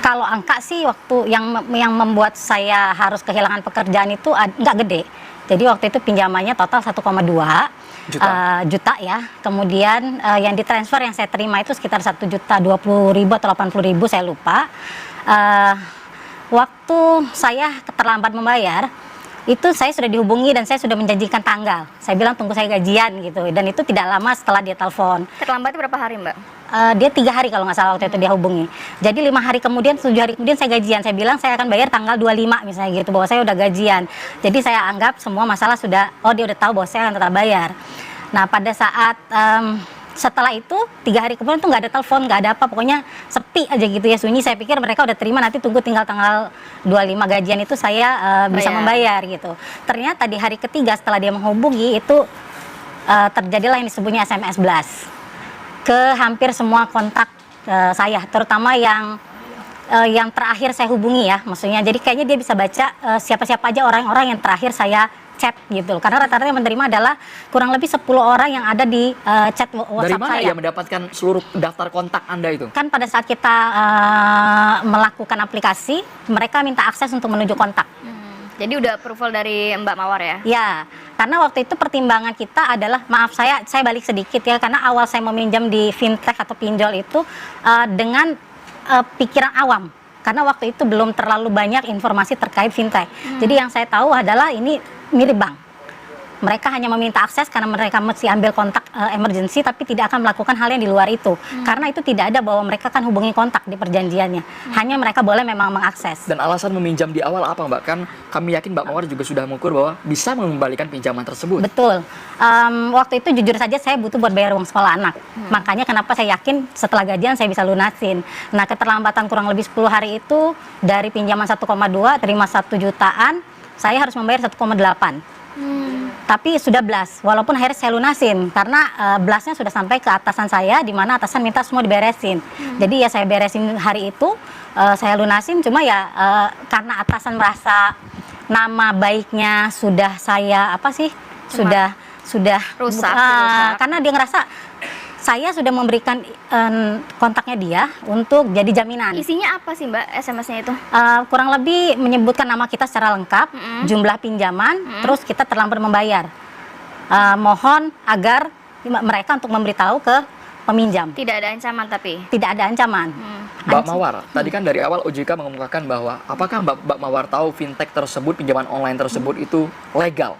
Kalau angka sih waktu yang membuat saya harus kehilangan pekerjaan itu nggak gede. Jadi waktu itu pinjamannya total 1,2 juta ya. Kemudian yang ditransfer yang saya terima itu sekitar 1.020.000 atau 80.000, saya lupa. Waktu saya terlambat membayar, itu saya sudah dihubungi dan saya sudah menjanjikan tanggal. Saya bilang tunggu saya gajian gitu. Dan itu tidak lama setelah dia telepon. Terlambatnya berapa hari, Mbak? Dia 3 hari kalau nggak salah waktu itu dia hubungi. Jadi 5 hari kemudian, 7 hari kemudian saya gajian. Saya bilang saya akan bayar tanggal 25 misalnya gitu, bahwa saya udah gajian. Jadi saya anggap semua masalah sudah, oh dia udah tahu bahwa saya akan tetap bayar. Nah pada saat setelah itu 3 hari kemudian tuh nggak ada telepon, nggak ada apa, pokoknya sepi aja gitu ya, sunyi. Saya pikir mereka udah terima, nanti tunggu tinggal tanggal 25 gajian itu saya bisa membayar gitu. Ternyata di hari ketiga setelah dia menghubungi itu terjadilah yang disebutnya SMS blast ke hampir semua kontak saya, terutama yang terakhir saya hubungi ya, maksudnya. Jadi kayaknya dia bisa baca siapa-siapa aja orang-orang yang terakhir saya chat gitu. Karena rata-rata yang menerima adalah kurang lebih 10 orang yang ada di chat WhatsApp saya. Dari mana ya mendapatkan seluruh daftar kontak Anda itu? Kan pada saat kita melakukan aplikasi, mereka minta akses untuk menuju kontak. Jadi udah approval dari Mbak Mawar ya? Ya, karena waktu itu pertimbangan kita adalah, maaf saya balik sedikit ya, karena awal saya meminjam di fintech atau pinjol itu dengan pikiran awam. Karena waktu itu belum terlalu banyak informasi terkait fintech. Jadi yang saya tahu adalah ini mirip bank. Mereka hanya meminta akses karena mereka mesti ambil kontak emergency, tapi tidak akan melakukan hal yang di luar itu. Karena itu tidak ada bahwa mereka akan hubungi kontak di perjanjiannya. Hanya mereka boleh memang mengakses. Dan alasan meminjam di awal apa, Mbak? Kan kami yakin Mbak Mawar juga sudah mengukur bahwa bisa mengembalikan pinjaman tersebut. Betul. Waktu itu jujur saja saya butuh buat bayar uang sekolah anak. Makanya kenapa saya yakin setelah gajian saya bisa lunasin. Nah keterlambatan kurang lebih 10 hari itu, dari pinjaman 1,2 terima 1 jutaan, saya harus membayar 1,8. Tapi sudah blast, walaupun akhirnya saya lunasin karena blastnya sudah sampai ke atasan saya, di mana atasan minta semua diberesin. Jadi ya saya beresin hari itu, saya lunasin. Cuma ya karena atasan merasa nama baiknya sudah saya sudah rusak. Karena dia ngerasa saya sudah memberikan kontaknya dia untuk jadi jaminan. Isinya apa sih, Mbak, SMS-nya itu? Kurang lebih menyebutkan nama kita secara lengkap, jumlah pinjaman, terus kita terlambat membayar. Mohon agar mereka untuk memberitahu ke peminjam. Tidak ada ancaman tapi? Tidak ada ancaman. Mbak Mawar, tadi kan dari awal OJK mengemukakan bahwa apakah Mbak Mawar tahu fintech tersebut, pinjaman online tersebut itu legal?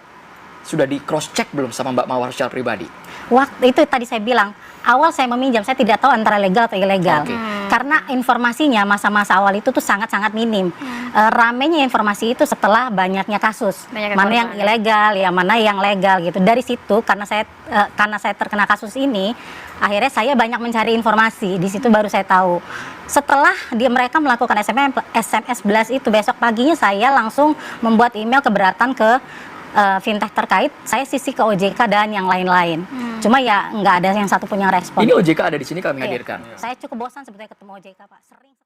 Sudah di cross check belum sama Mbak Mawar secara pribadi? Waktu itu tadi saya bilang, awal saya meminjam saya tidak tahu antara legal atau ilegal. Karena informasinya masa-masa awal itu tuh sangat-sangat minim. Ramenya informasi itu setelah banyaknya kasus. Mana yang ilegal, ya mana yang legal gitu. Dari situ karena saya terkena kasus ini, akhirnya saya banyak mencari informasi. Di situ baru saya tahu. Setelah mereka melakukan SMS blast itu, besok paginya saya langsung membuat email keberatan ke fintech terkait, saya sisi ke OJK dan yang lain-lain. Cuma ya nggak ada yang satu pun yang respon. Ini OJK ada di sini kami hadirkan. Saya cukup bosan sebetulnya ketemu OJK, Pak. Sering.